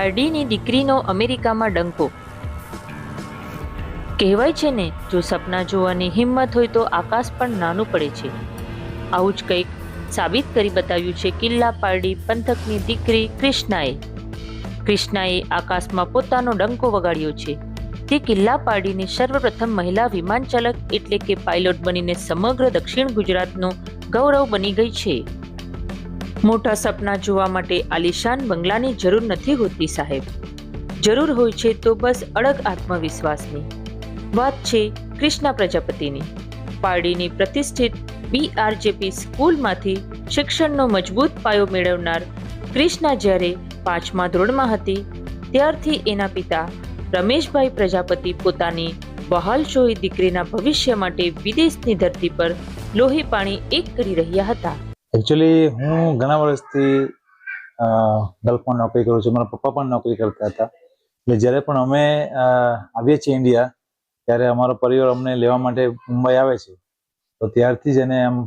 પારડીની દીકરીનો અમેરિકામાં ડંકો. કહેવાય છે ને, જો સપના જોવાની હિંમત હોય તો આકાશ પણ નાનું પડે છે. આવું જ કંઈક સાબિત કરી બતાવ્યું છે કિલ્લા પારડી પંથકની દીકરી ક્રિષ્નાએ. ક્રિષ્નાએ આકાશમાં પોતાનો ડંકો વગાડ્યો છે. તે કિલ્લા પારડીની સર્વપ્રથમ મહિલા વિમાન ચાલક એટલે કે પાયલોટ બનીને સમગ્ર દક્ષિણ ગુજરાતનું ગૌરવ બની ગઈ છે. મોટા સપના જોવા માટે આલિશાન બંગલાની જરૂર નથી હોતી સાહેબ. જરૂર હોય છે તો બસ અડગ આત્મવિશ્વાસની. વાત છે ક્રિષ્ના પ્રજાપતિની. પારડીની પ્રતિષ્ઠિત BRJP સ્કૂલમાંથી શિક્ષણનો મજબૂત પાયો મેળવનાર ક્રિષ્ના જ્યારે 5મા ધોરણમાં હતી ત્યારથી એના પિતા રમેશભાઈ પ્રજાપતિ પોતાની વહાલશોહી દીકરીના ભવિષ્ય માટે વિદેશની ધરતી પર લોહી પાણી એક કરી રહ્યા હતા. એકચ્યુઅલી હું ઘણા વર્ષથી ગલ્ફમાં નોકરી કરું છું. મારા પપ્પા પણ નોકરી કરતા હતા. એટલે જ્યારે પણ અમે આવીએ છીએ ઇન્ડિયા ત્યારે અમારો પરિવાર અમને લેવા માટે મુંબઈ આવે છે. તો ત્યારથી જ એને એમ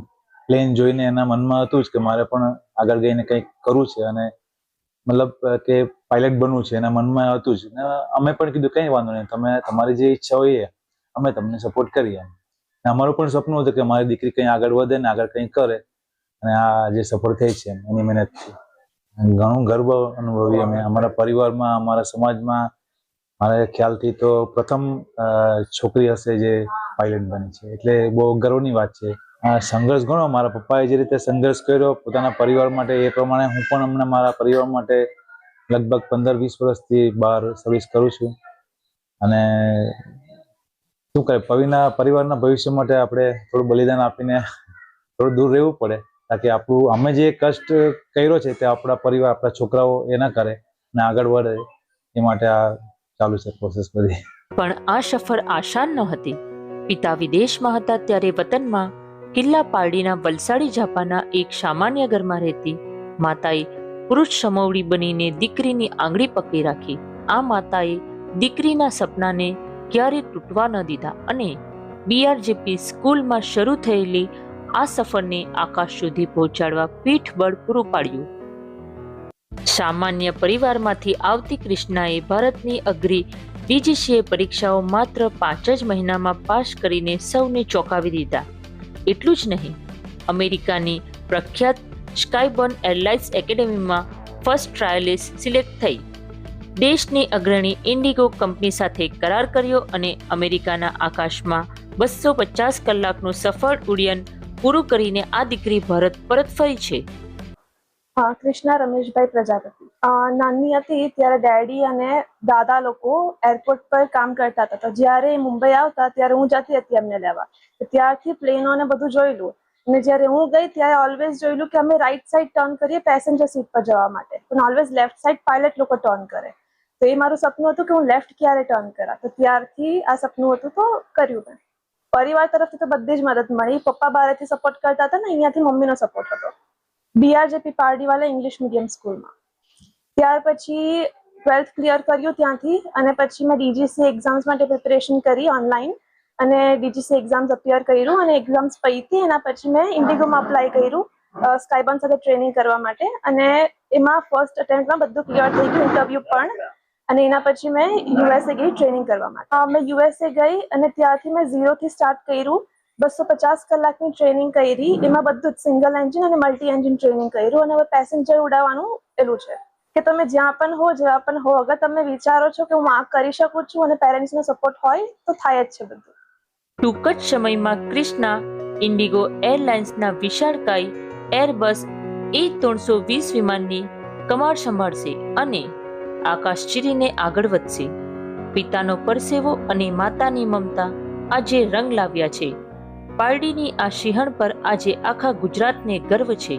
પ્લેન જોઈને એના મનમાં હતું જ કે મારે પણ આગળ જઈને કંઈક કરવું છે અને મતલબ કે પાયલટ બનવું છે એના મનમાં હતું જ. અમે પણ કીધું કંઈ વાંધો નહીં, તમે તમારી જે ઈચ્છા હોય અમે તમને સપોર્ટ કરીએ. અમારું પણ સપનું હતું કે મારી દીકરી કંઈ આગળ વધે ને આગળ કંઈ કરે અને આ જે સફળ થઈ છે એની મહેનતથી ઘણું ગર્વ અનુભવી અમે અમારા પરિવારમાં, અમારા સમાજમાં. મારા ખ્યાલથી તો પ્રથમ છોકરી હશે જે પાયલટ બની છે, એટલે બહુ ગર્વની વાત છે. સંઘર્ષ ઘણો મારા પપ્પાએ જે રીતે સંઘર્ષ કર્યો પોતાના પરિવાર માટે એ પ્રમાણે હું પણ હમણાં મારા પરિવાર માટે લગભગ 15-20 વર્ષથી બહાર સર્વિસ કરું છું. અને શું કહે, પરિવારના ભવિષ્ય માટે આપણે થોડું બલિદાન આપીને થોડું દૂર રહેવું પડે, તાકી આપણું અમે જે કષ્ટ કર્યો છે તે આપણા પરિવાર, આપણા છોકરાઓ એ ના કરે ને આગળ વધે, એ માટે આ ચાલુ છે પ્રોસેસ બધી. પણ આ સફર આસાન નહોતી. પિતા વિદેશમાં હતા ત્યારે વતનમાં કિલ્લા પારડીના વલસાડી ઝાપાના એક સામાન્ય ઘરમાં રહેતી માતાએ પુરુષ સમોવડી બનીને દીકરીની આંગળી પકડી રાખી. આ માતાએ દીકરીના સપનાને ક્યારે તૂટવા ન દીધા અને BRJP સ્કૂલમાં શરૂ થયેલી આ સફરને આકાશ સુધી પહોંચાડવા પીઠબળ પૂરું પાડ્યું. સામાન્ય પરિવારમાંથી આવતી ક્રિષ્નાએ ભારતની અઘરી DGCA પરીક્ષાઓ માત્ર 5 જ મહિનામાં પાસ કરીને સૌને ચોંકાવી દીધા. એટલું જ નહીં, અમેરિકાની પ્રખ્યાત સ્કાયબોર્ન એરલાઇન્સ એકેડેમીમાં ફર્સ્ટ ટ્રાયલિસ્ટ સિલેક્ટ થઈ. દેશની અગ્રણી ઇન્ડિગો કંપની સાથે કરાર કર્યો અને અમેરિકાના આકાશમાં 250 કલાકનું સફળ ઉડ્ડયન પૂરું કરીને આ દીકરી ભારત પરત ફરી છે. ક્રિષ્ના રમેશભાઈ પ્રજાપતિ. નાની હતી ત્યારે ડેડી અને દાદા લોકો એરપોર્ટ પર કામ કરતા હતા. તો જ્યારે મુંબઈ આવતા ત્યારે હું જતી હતી એમને લેવા. ત્યારથી પ્લેનો ને બધું જોયેલું. અને જ્યારે હું ગઈ ત્યારે ઓલવેઝ જોયેલું કે અમે રાઈટ સાઈડ ટર્ન કરીએ પેસેન્જર સીટ પર જવા માટે, પણ ઓલવેઝ લેફ્ટ સાઈડ પાયલટ લોકો ટર્ન કરે. તો એ મારું સપનું હતું કે હું લેફ્ટ ક્યારે ટર્ન કરા. તો ત્યારથી આ સપનું હતું તો કર્યું મેં. પરિવાર તરફથી તો બધી જ મદદ મળી. પપ્પા બહારથી સપોર્ટ કરતા હતા ને અહીંયાથી મમ્મીનો સપોર્ટ હતો. BRJP પારડીવાલા ઇંગ્લિશ મીડિયમ સ્કૂલમાં. ત્યાર પછી 12th ક્લિયર કર્યું ત્યાંથી અને પછી મેં DGCA એક્ઝામ્સ માટે પ્રિપેરેશન કરી ઓનલાઈન અને DGCA એક્ઝામ્સ અપિયર કર્યું અને એક્ઝામ્સ પતી એના પછી મેં ઇન્ડિગોમાં અપ્લાય કર્યું સ્કાયબોર્ન સાથે ટ્રેનિંગ કરવા માટે અને એમાં ફર્સ્ટ અટેમ્પ્ટમાં બધું ક્લિયર થઈ ગયું, ઇન્ટરવ્યુ પણ. અને એના પછી મેં USA ગઈ ટ્રેનિંગ કરવા માટે. મેં USA ગઈ અને ત્યારથી મેં 0થી સ્ટાર્ટ કર્યું. 250 કલાકની ટ્રેનિંગ કરી. એમાં બધું જ સિંગલ એન્જિન અને મલ્ટી એન્જિન ટ્રેનિંગ કર્યું અને હવે પેસેન્જર ઉડાવવાનું પેલું છે કે તમે જ્યાં પણ હો, જેવા પણ હો, અગર તમે વિચારો છો કે હું આ કરી શકું છું અને પેરેન્ટ્સનો સપોર્ટ હોય તો થાય જ છે બધું. ટૂંક જ સમયમાં ક્રિષ્ના ઇન્ડિગો એરલાઇન્સના વિશાળકાય એરબસ A320 વિમાનની કમાડ સંભાળશે અને આકાશ ચીરીને આગળ વધશે. પિતાનો પરસેવો અને માતાની મમતા આજે રંગ લાવ્યા છે. પારડીની આ સિંહણ પર આજે આખા ગુજરાતને ગર્વ છે.